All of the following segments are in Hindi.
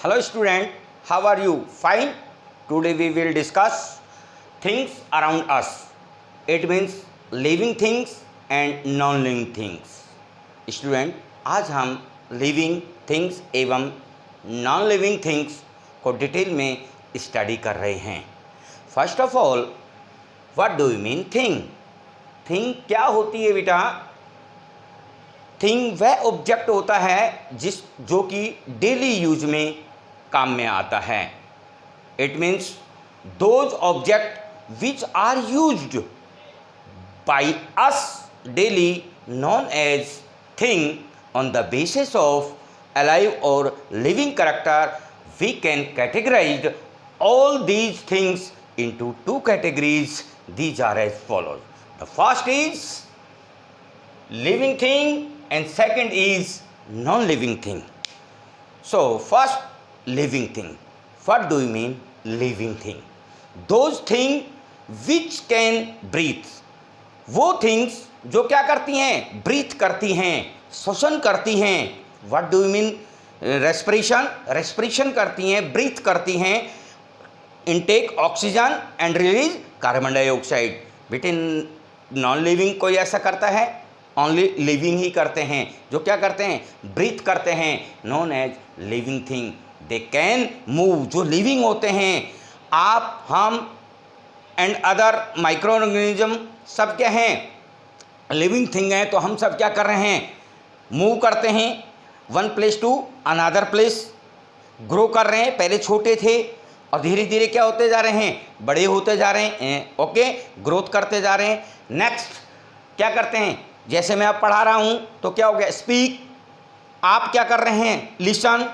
Hello student, how are you? Fine. Today we will discuss things around us. It means living things and non-living things. Student, आज हम living things एवं non-living things को डिटेल में स्टडी कर रहे हैं. First of all, what do you mean thing? Thing क्या होती है बेटा? थिंग वह ऑब्जेक्ट होता है जो कि डेली यूज में काम में आता है. It means those object which are used by us daily known as thing on the basis of alive और living character. We can categorize all these things into two categories. These are as follows. The first is living thing and second is non-living thing. So first, living thing. What do you mean living thing? Those things which can breathe. वो things जो क्या करती हैं? breathe करती हैं, श्वसन करती हैं. What do you mean respiration? respiration करती हैं, breathe करती हैं. Intake oxygen and release carbon dioxide. बेटे नॉन लिविंग कोई ऐसा करता है? ओनली लिविंग ही करते हैं. जो क्या करते हैं? ब्रीथ करते हैं. Known as living thing. They can move. जो लिविंग होते हैं, आप, हम एंड अदर माइक्रो ऑर्गेनिज्म सब क्या हैं? लिविंग थिंग हैं. तो हम सब क्या कर रहे हैं? मूव करते हैं one place to another place. Grow कर रहे हैं. पहले छोटे थे और धीरे धीरे क्या होते जा रहे हैं? बड़े होते जा रहे हैं. ओके, ग्रोथ करते जा रहे हैं. नेक्स्ट क्या करते हैं? जैसे मैं अब पढ़ा रहा हूं तो क्या हो गया? स्पीक. आप क्या कर रहे हैं? लिसन.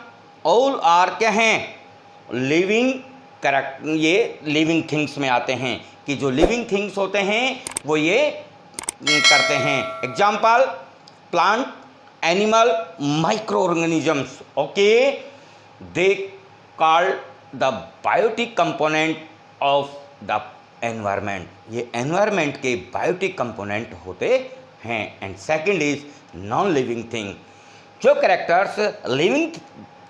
ऑल आर क्या हैं? Living correct. ये लिविंग थिंग्स में आते हैं कि जो लिविंग थिंग्स होते हैं वो ये करते हैं. Example plant, animal, micro organisms. Okay, they called the biotic component of the environment. ये एनवायरमेंट के बायोटिक कंपोनेंट होते हैं. And second is non living thing. जो कैरेक्टर्स लिविंग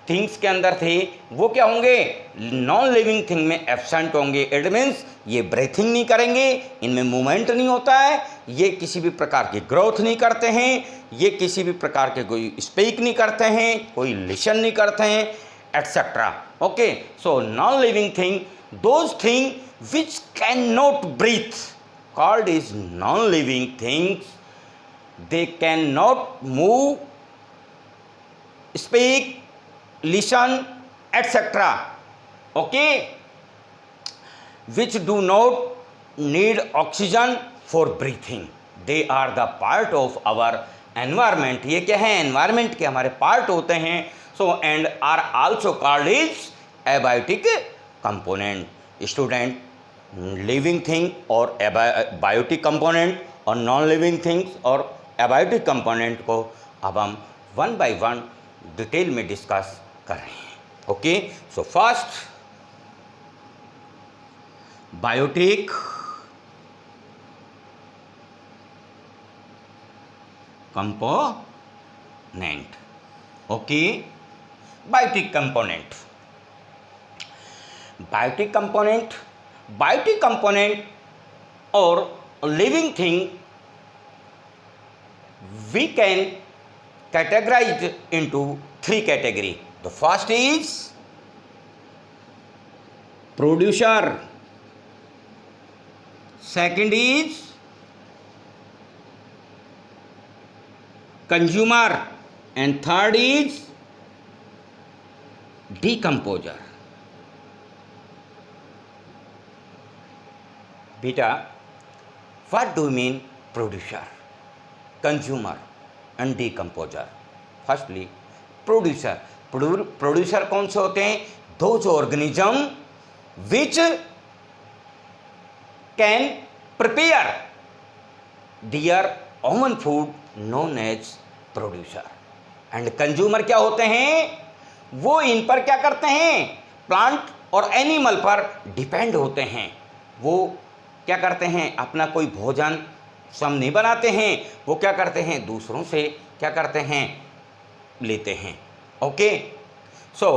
थिंग्स के अंदर थे वो क्या होंगे? नॉन लिविंग थिंग में एब्सेंट होंगे. इट मीन्स ये ब्रीथिंग नहीं करेंगे, इनमें मूवमेंट नहीं होता है, ये किसी भी प्रकार की ग्रोथ नहीं करते हैं, ये किसी भी प्रकार के कोई स्पीक नहीं करते हैं, कोई लिसन नहीं करते हैं, etc. Okay, so non-living thing, those things which cannot breathe, called is non-living things. They cannot move, speak, listen, etc. Okay, which do not need oxygen for breathing. They are the part of our environment. ये क्या है? environment के हमारे part होते हैं. So and are also called is abiotic component. Student, living thing और abiotic component और non-living things और abiotic component को अब हम वन बाय वन डिटेल में डिस्कस कर रहे हैं. Okay, so first biotic component. Okay, biotic component. Biotic component, biotic component और living thing we can categorize into three category. The first is producer, second is consumer and third is decomposer. Beta, what do you mean producer, consumer and decomposer? Firstly, producer. Producer कौन से होते हैं? those organism which can prepare their own food known as producer. and consumer क्या होते हैं? वो इन पर क्या करते हैं? प्लांट और एनिमल पर डिपेंड होते हैं. वो क्या करते हैं? अपना कोई भोजन स्वयं नहीं बनाते हैं, वो क्या करते हैं? दूसरों से क्या करते हैं? लेते हैं. ओके, सो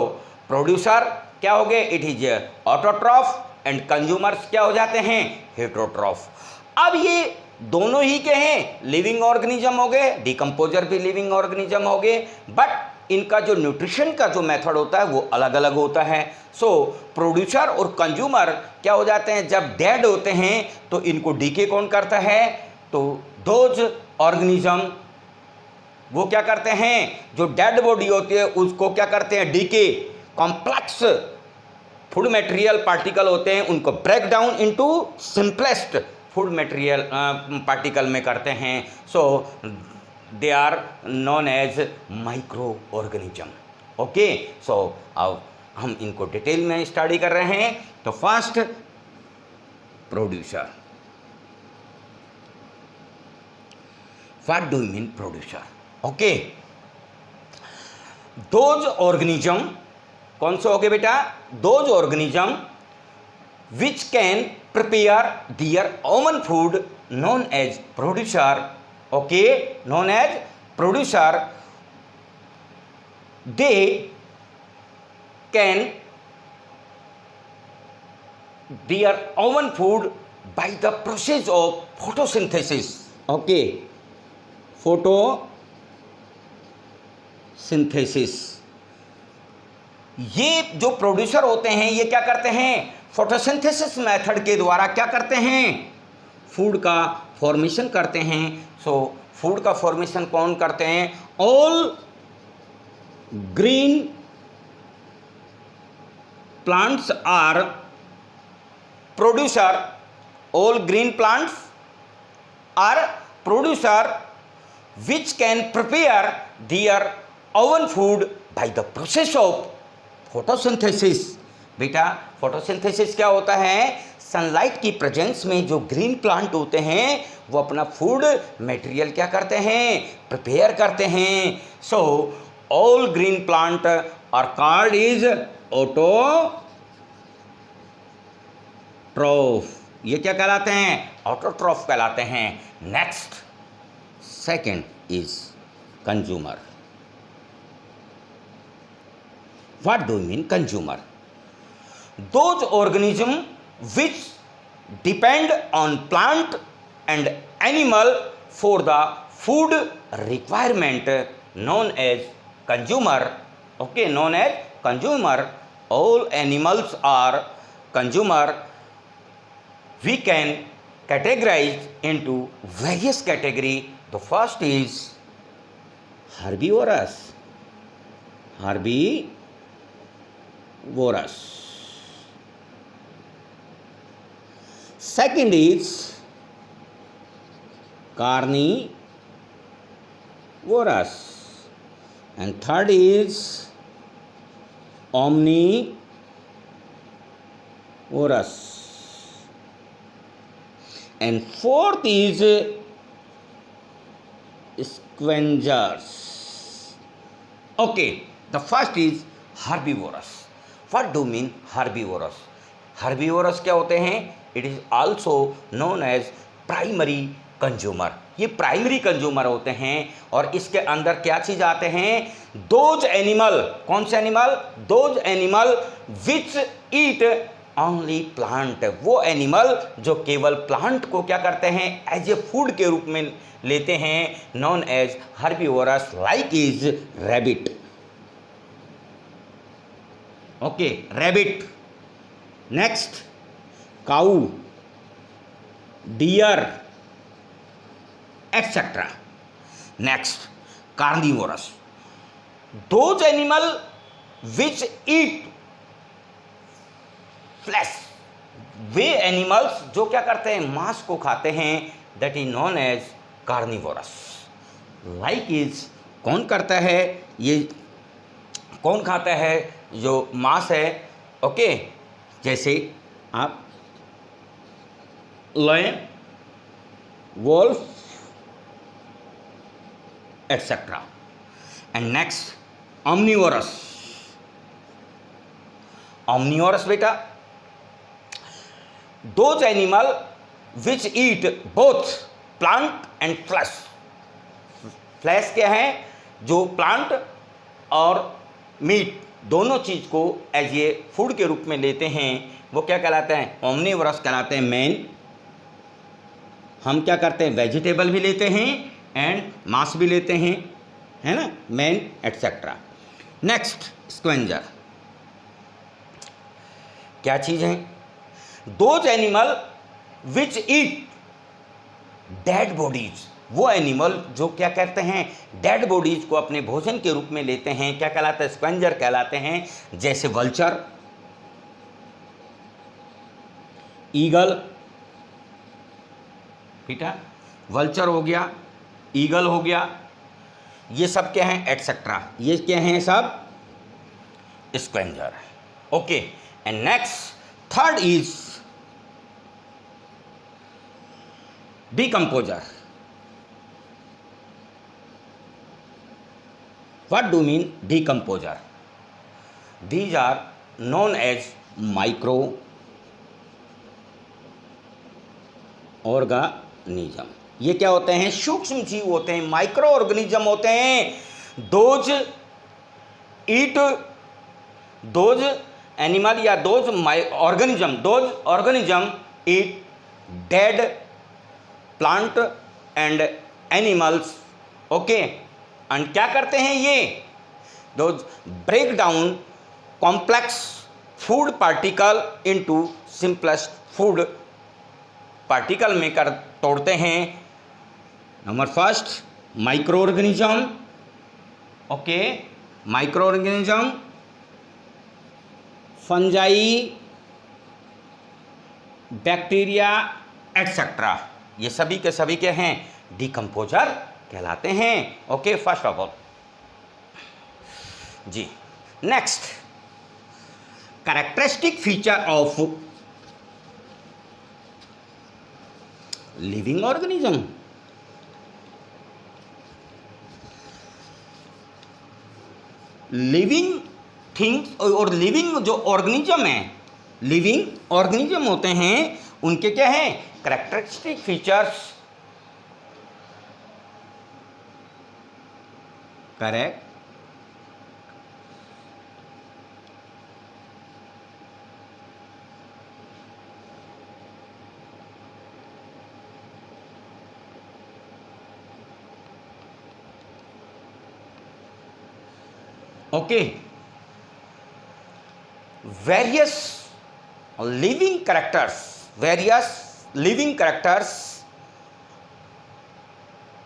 प्रोड्यूसर क्या हो गए, it is autotroph, and consumers क्या हो जाते हैं, हेटरोट्रॉफ। अब ये दोनों ही के हैं, लिविंग ऑर्गेनिज्म हो गए, डिकम्पोजर भी लिविंग ऑर्गेनिज्म हो गए, बट इनका जो न्यूट्रिशन का जो मेथड होता है वो अलग अलग होता है। सो प्रोड्यूसर और कंज्यूमर क्या हो जाते हैं, जब डेड होते हैं तो इनको डीके कौन करता है, तो दोज ऑर्गेनिज्म वो क्या करते हैं, जो डेड बॉडी होती है उसको क्या करते हैं, decay, complex food material particle होते हैं उनको break down into simplest food material particle में करते हैं। So they are known as micro organism. Okay, so अब हम इनको डिटेल में स्टडी कर रहे हैं। तो first, producer. What do you mean producer? Okay, those organism, कौन से हो गए बेटा, those organism which can prepare their own food known as producer. Okay, known as producer, they can their own food by the process of photosynthesis. Okay, photosynthesis. ये जो प्रोड्यूसर होते हैं ये क्या करते हैं, फोटोसिंथेसिस मेथड के द्वारा क्या करते हैं, फूड का फॉर्मेशन करते हैं। सो फूड का फॉर्मेशन कौन करते हैं, all green plants are producer, all green plants are producer which can prepare their own food by the process of photosynthesis. बेटा फोटोसिंथेसिस क्या होता है, सनलाइट की प्रेजेंस में जो ग्रीन प्लांट होते हैं वो अपना फूड मटेरियल क्या करते हैं, प्रिपेयर करते हैं। So all green plant are called is autotroph. ये क्या कहलाते हैं, ऑटोट्रॉफ कहलाते हैं। Next, second is consumer. What do you mean consumer? Those organism which depend on plant and animal for the food requirement known as consumer. Okay, known as consumer. All animals are consumer. We can categorize into various category. The first is herbivorous. Herbivorous. Second is carnivorous. And third is omnivorous. And fourth is scavengers. Okay, the first is herbivorous. What do you mean herbivorous? Herbivorous क्या होते हैं? It is also known as primary consumer. ये प्राइमरी कंज्यूमर होते हैं और इसके अंदर क्या चीज आते हैं, दोज एनिमल। कौन से animal? Those animal which eat only plant. वो एनिमल जो केवल प्लांट को क्या करते हैं, एज ए फूड के रूप में लेते हैं, known as herbivorous, like is rabbit. Okay, rabbit. Next, cow, deer, etc. Next, carnivorous. Those animal which eat flesh. वे एनिमल्स जो क्या करते हैं, मांस को खाते हैं, that is known as carnivorous. Like is कौन करता है, ये कौन खाता है, जो मांस है। ओके, जैसे आप lion, wolf, etc. And next, omnivorous. Omnivorous बेटा, those animal which eat both plant and flesh. Flesh क्या है, जो प्लांट और मीट दोनों चीज़ को एज ए फूड के रूप में लेते हैं, वो क्या कहलाते हैं? ओमनिवोरस कहलाते हैं मेन। हम क्या करते हैं? वेजिटेबल भी लेते हैं एंड मांस भी लेते हैं, है ना, मेन एटसेट्रा। नेक्स्ट, स्क्वेंजर क्या चीज़ है? Those animal which eat dead bodies, वो एनिमल जो क्या कहते हैं? डेड बॉडीज को अपने भोजन के रूप में लेते हैं, क्या कहलाते हैं? स्क्वेंजर कहलाते हैं। जैसे वल्चर, ईगल, बेटा वल्चर हो गया, ईगल हो गया, ये सब क्या हैं? एटसेट्रा, ये क्या हैं? सब scavenger. Okay, and next, third is decomposer. What do you mean decomposer? These are known as microorganism. ये क्या होते हैं? सूक्ष्म जीव होते हैं, माइक्रो ऑर्गेनिज्म होते हैं। दोज ईट, दोज एनिमल या those organism eat dead plant and animals. Okay, and क्या करते हैं ये? Those break down complex food particle into simplest food particle में कर तोड़ते हैं। Number first, micro organism. Okay, micro organism, fungi, bacteria etcetera, ये सभी के सभी के हैं? डिकम्पोजर कहलाते हैं। ओके, फर्स्ट ऑफ ऑल जी। Next, characteristic feature of living organism. Living things और लिविंग जो ऑर्गेनिज्म है, लिविंग ऑर्गेनिज्म होते हैं, उनके क्या है? Characteristic features. Correct, okay, various living characters, various living characters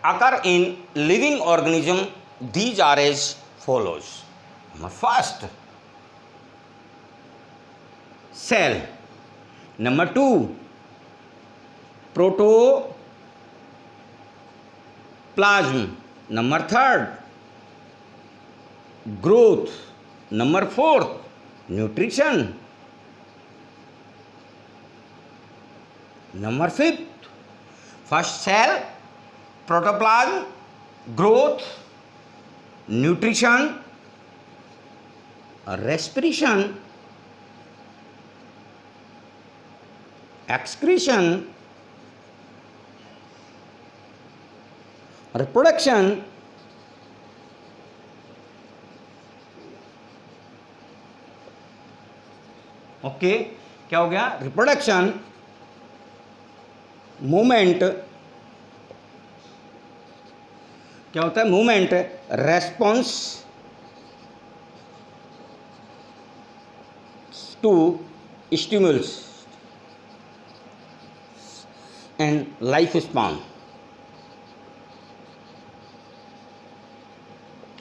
occur in living organism. These are as follows. Number first, cell. Number two, protoplasm. Number third, growth. Number fourth, nutrition. Number fifth, first cell, protoplasm, growth, nutrition, respiration, excretion, reproduction, okay, क्या हो गया? रिप्रोडक्शन, मूवमेंट, क्या होता है? Movement, response to stimulus and life span.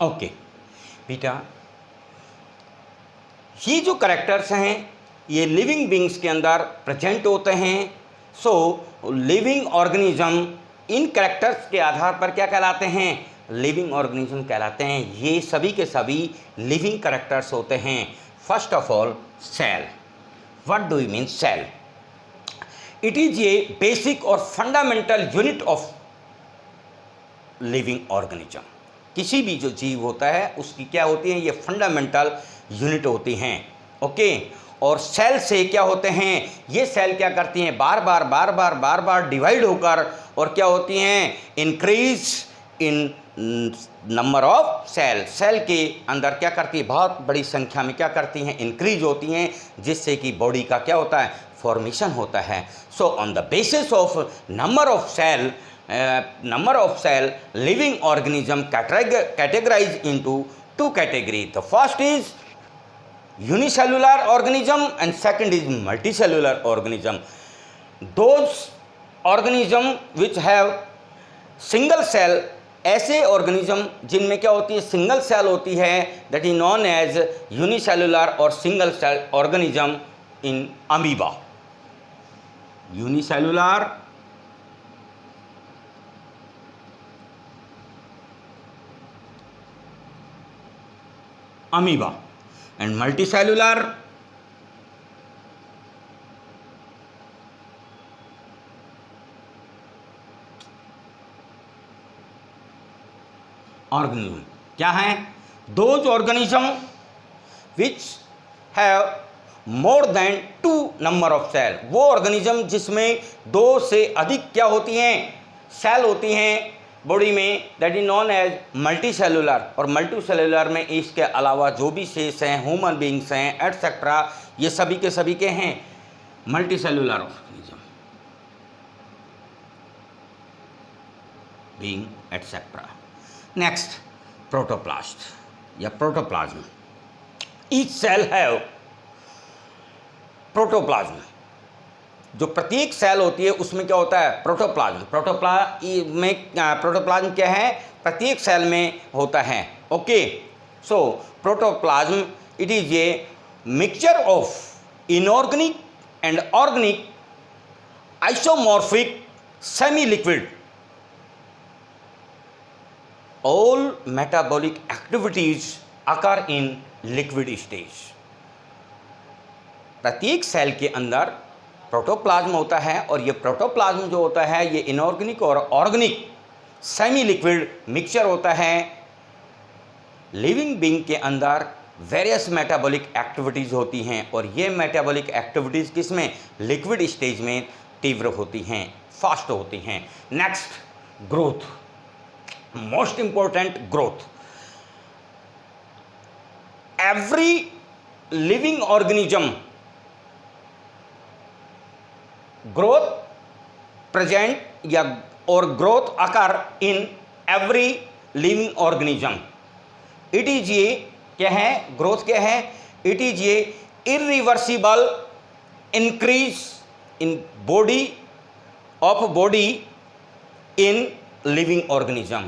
Okay बेटा, ये जो कैरेक्टर्स हैं ये लिविंग बींग्स के अंदर प्रेजेंट होते हैं। सो लिविंग ऑर्गेनिज्म इन कैरेक्टर्स के आधार पर क्या कहलाते हैं? लिविंग ऑर्गेनिज्म कहलाते हैं। ये सभी के सभी लिविंग कैरेक्टर्स होते हैं। First of all, cell. What do you mean cell? It is a basic और fundamental unit of living organism. किसी भी जो जीव होता है उसकी क्या होती है? ये फंडामेंटल यूनिट होती हैं। ओके, और सेल से क्या होते हैं? ये सेल क्या करती हैं? बार बार डिवाइड होकर और क्या होती हैं? Increase in number of cell, cell के अंदर क्या करती है, बहुत बड़ी संख्या में क्या करती हैं, इंक्रीज होती हैं, जिससे कि बॉडी का क्या होता है, फॉर्मेशन होता है. So on the basis of number of cell living organism categorise into two categories. The first is unicellular organism and second is multicellular organism. Those organism which have single cell, ऐसे ऑर्गेनिज्म जिनमें क्या होती है, सिंगल सेल होती है, that is known as unicellular और single cell organism in amoeba. Unicellular amoeba and multicellular organism. क्या है, those organism which have more than 2 number of cell, वो ऑर्गेनिज्म जिसमें 2 से अधिक क्या होती हैं, सेल होती हैं बॉडी में, that is known as multicellular. और मल्टी सेलुलर में इसके अलावा जो भी शेष हैं, ह्यूमन बींग्स हैं एटसेट्रा, ये सभी के सभी के हैं multi cellular organism being etcetera. Next, protoplast या protoplasm. Each cell have protoplasm. जो प्रत्येक सेल होती है उसमें क्या होता है, प्रोटोप्लाज्म. प्रोटोप्लाज्म क्या है, प्रत्येक सेल में होता है. Okay, so protoplasm it is a mixture of inorganic and organic isomorphic semi liquid. All metabolic activities occur in liquid stage. प्रत्येक सेल के अंदर प्रोटोप्लाज्म होता है और ये प्रोटोप्लाज्म जो होता है ये इनऑर्गेनिक और ऑर्गेनिक सेमी लिक्विड मिक्सचर होता है. लिविंग बीइंग के अंदर वेरियस मेटाबॉलिक एक्टिविटीज़ होती हैं और ये मेटाबॉलिक एक्टिविटीज़ किस में, लिक्विड स्टेज में तीव्र होती हैं, फास्ट होती हैं. Next, growth. Most important, growth. Every living organism growth present या और growth occur in every living organism. It is ये क्या है, growth क्या है, it is ये irreversible increase in body in living organism.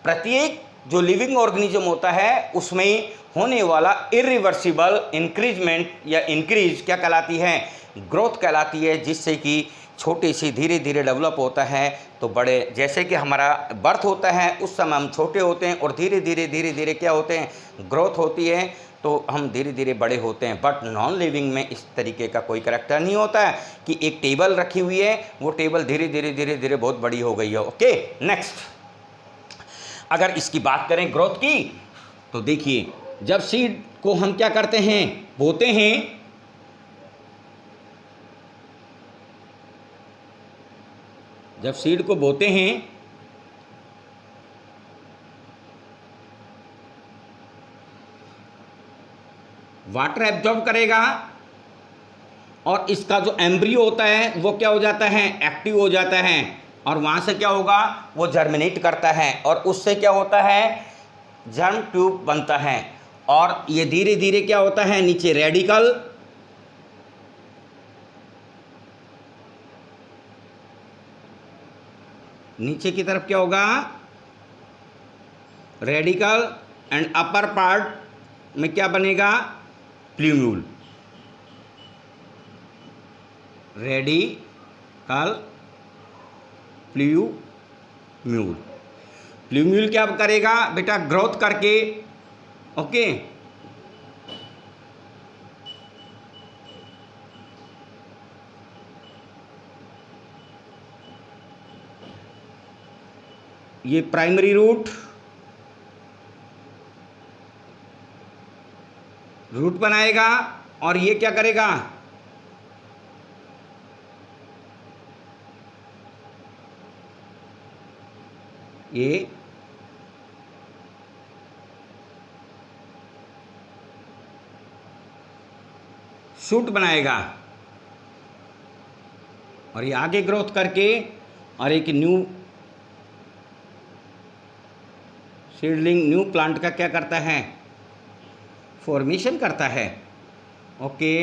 प्रत्येक जो लिविंग ऑर्गेनिज्म होता है उसमें होने वाला इरिवर्सिबल इंक्रीजमेंट या इंक्रीज क्या कहलाती है, ग्रोथ कहलाती है, जिससे कि छोटे से धीरे धीरे डेवलप होता है तो बड़े, जैसे कि हमारा बर्थ होता है उस समय हम छोटे होते हैं और धीरे धीरे क्या होते हैं, ग्रोथ होती है तो हम धीरे धीरे बड़े होते हैं. बट नॉन लिविंग में इस तरीके का कोई करैक्टर नहीं होता है कि एक टेबल रखी हुई है, वो टेबल धीरे धीरे बहुत बड़ी हो गई है. ओके, नेक्स्ट, अगर इसकी बात करें ग्रोथ की तो देखिए, जब सीड को हम क्या करते हैं, बोते हैं, जब सीड को बोते हैं वाटर एब्जॉर्ब करेगा और इसका जो एम्ब्रियो होता है वो क्या हो जाता है, एक्टिव हो जाता है और वहाँ से क्या होगा, वो जर्मिनेट करता है और उससे क्या होता है, जर्म ट्यूब बनता है और ये धीरे धीरे क्या होता है, नीचे रेडिकल, नीचे की तरफ क्या होगा, रेडिकल एंड अपर पार्ट में क्या बनेगा, प्ल्यूम्यूल. Radical plumule. प्ल्यूम्यूल क्या करेगा बेटा, ग्रोथ करके, ओके, ये प्राइमरी रूट बनाएगा और ये क्या करेगा, ये शूट बनाएगा और ये आगे ग्रोथ करके और एक न्यू सीडलिंग, न्यू प्लांट का क्या करता है, फॉर्मेशन करता है। ओके,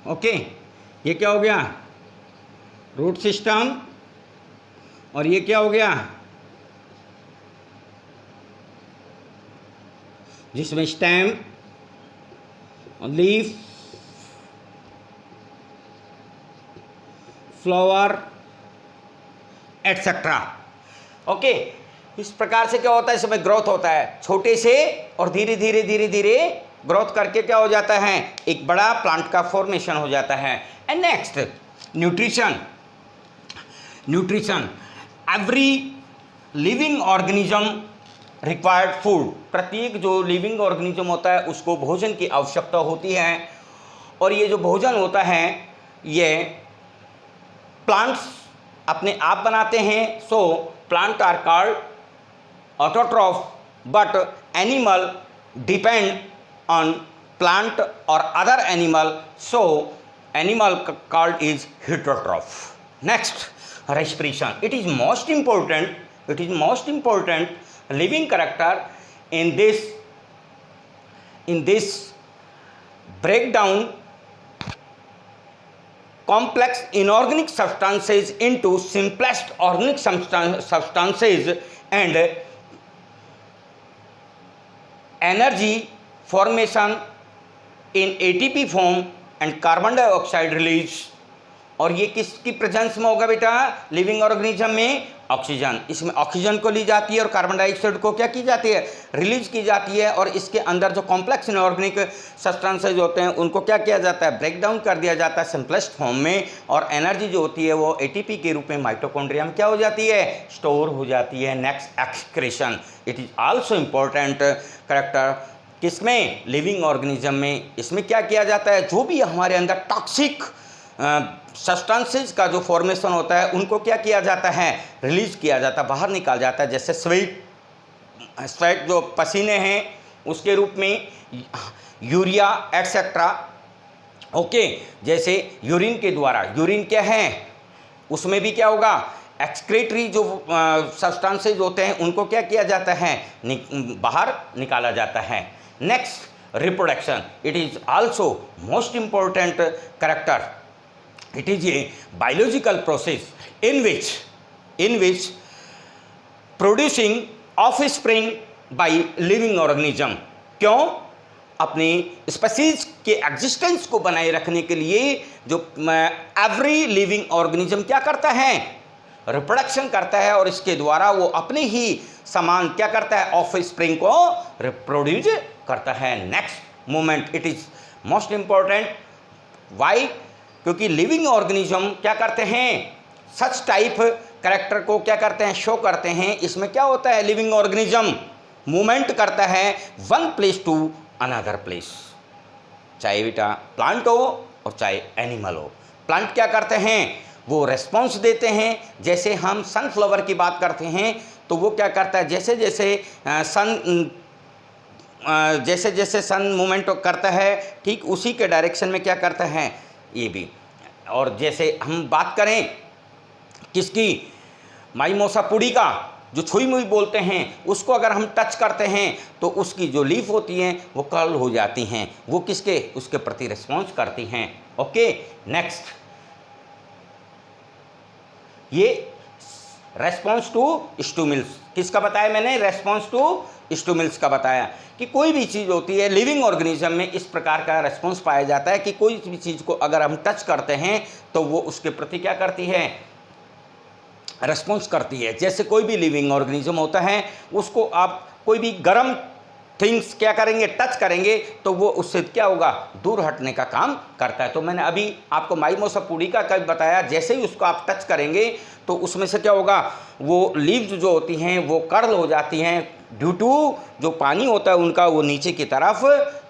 ओके, ये क्या हो गया, रूट सिस्टम, और ये क्या हो गया, जिसमें stem, leaf, flower etcetera. Okay, इस प्रकार से क्या होता है, इसमें ग्रोथ होता है छोटे से और धीरे धीरे धीरे धीरे ग्रोथ करके क्या हो जाता है, एक बड़ा प्लांट का फॉर्मेशन हो जाता है। And next, nutrition. Nutrition, every living organism required food. प्रत्येक जो लिविंग ऑर्गेनिज्म होता है उसको भोजन की आवश्यकता होती है, और ये जो भोजन होता है ये प्लांट्स अपने आप बनाते हैं। So plant are called autotroph, but animal depend on plant or other animal, so animal called is heterotroph. Next, respiration. It is most important living character in this breakdown complex inorganic substances into simplest organic substances and energy formation in ATP form and carbon dioxide release। और ये किसकी प्रेजेंस में होगा बेटा, लिविंग ऑर्गेनिज्म में ऑक्सीजन। इसमें ऑक्सीजन को ली जाती है और कार्बन डाइऑक्साइड को क्या की जाती है, रिलीज की जाती है, और इसके अंदर जो कॉम्प्लेक्स इनऑर्गेनिक सब्सटेंसेज होते हैं उनको क्या किया जाता है, ब्रेक डाउन कर दिया जाता है सिंपलेस्ट फॉर्म में, और एनर्जी जो होती है वो ATP के रूप में माइटोकॉन्ड्रिया में क्या हो जाती है, स्टोर हो जाती है। Next, excretion. It is also important character किसमें, लिविंग ऑर्गेनिज्म में। इसमें क्या किया जाता है, जो भी हमारे अंदर टॉक्सिक सब्सटेंसेस का जो फॉर्मेशन होता है उनको क्या किया जाता है, रिलीज किया जाता है, बाहर निकाल जाता है। जैसे स्वेट जो पसीने हैं उसके रूप में, यूरिया एटसेट्रा। ओके, जैसे यूरिन के द्वारा, यूरिन क्या है, उसमें भी क्या होगा, एक्सक्रीटरी जो सब्सटेंसेज होते हैं उनको क्या किया जाता है, बाहर निकाला जाता है। Next, reproduction. It is also most important character. It is a biological process in which producing offspring by living organism. क्यों, अपनी स्पीसीज के एग्जिस्टेंस को बनाए रखने के लिए जो एवरी लिविंग ऑर्गेनिज्म क्या करता है, रिप्रोडक्शन करता है, और इसके द्वारा वो अपने ही समान क्या करता है, ऑफस्प्रिंग को रिप्रोड्यूस करता है। Next moment, it is most important. Why, क्योंकि लिविंग ऑर्गेनिज्म क्या करते हैं, सच टाइप कैरेक्टर को क्या करते हैं, शो करते हैं। इसमें क्या होता है, लिविंग ऑर्गेनिज्म मूवमेंट करता है one place to another place, चाहे बेटा प्लांट हो और चाहे एनिमल हो। प्लांट क्या करते हैं, वो रेस्पॉन्स देते हैं। जैसे हम सनफ्लावर की बात करते हैं तो वो क्या करता है, जैसे जैसे सन मूवमेंट करता है, ठीक उसी के डायरेक्शन में क्या करता है ये भी। और जैसे हम बात करें किसकी, माइमोसा पुडी का, जो छुई मुई बोलते हैं, उसको अगर हम टच करते हैं तो उसकी जो लीफ होती हैं वो कर्ल हो जाती हैं, वो किसके, उसके प्रति रिस्पॉन्स करती हैं। ओके, नेक्स्ट, ये रेस्पॉन्स टू स्टूमिल्स किसका बताया मैंने, रेस्पॉन्स टू स्टूमिल्स का बताया कि कोई भी चीज़ होती है लिविंग ऑर्गेनिज्म में इस प्रकार का रेस्पॉन्स पाया जाता है कि कोई भी चीज़ को अगर हम टच करते हैं तो वो उसके प्रति क्या करती है, रेस्पॉन्स करती है। जैसे कोई भी लिविंग ऑर्गेनिज्म होता है उसको आप कोई भी गर्म थिंग्स क्या करेंगे, टच करेंगे तो वो उससे क्या होगा, दूर हटने का काम करता है। तो मैंने अभी आपको माइमोसा पुडिका का बताया, जैसे ही उसको आप टच करेंगे तो उसमें से क्या होगा, वो लीव्स जो होती हैं वो कर्ल हो जाती हैं, ड्यू टू जो पानी होता है उनका वो नीचे की तरफ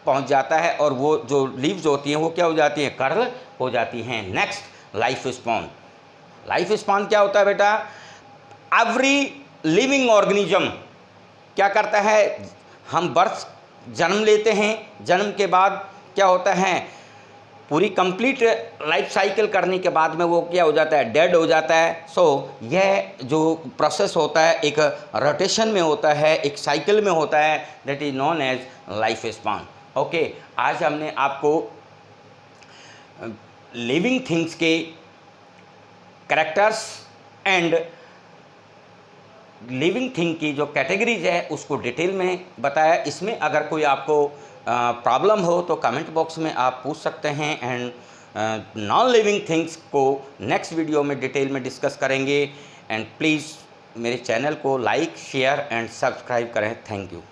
पहुंच जाता है और वो जो लीव्स होती हैं वो क्या हो जाती हैं, कर्ल हो जाती हैं। Next, life spawn. Life spawn क्या होता है बेटा? एवरी लिविंग ऑर्गेनिज्म क्या करता है, हम बर्थ जन्म लेते हैं, जन्म के बाद क्या होता है, पूरी कंप्लीट लाइफ साइकिल करने के बाद में वो क्या हो जाता है, डेड हो जाता है। सो यह जो प्रोसेस होता है एक रोटेशन में होता है, एक साइकिल में होता है, that is known as life span. Okay, आज हमने आपको लिविंग थिंग्स के कैरेक्टर्स एंड लिविंग थिंग की जो कैटेगरीज है उसको डिटेल में बताया। इसमें अगर कोई आपको प्रॉब्लम हो तो कमेंट बॉक्स में आप पूछ सकते हैं, एंड नॉन लिविंग थिंग्स को नेक्स्ट वीडियो में डिटेल में डिस्कस करेंगे। एंड प्लीज़ मेरे चैनल को लाइक, शेयर एंड सब्सक्राइब करें। Thank you.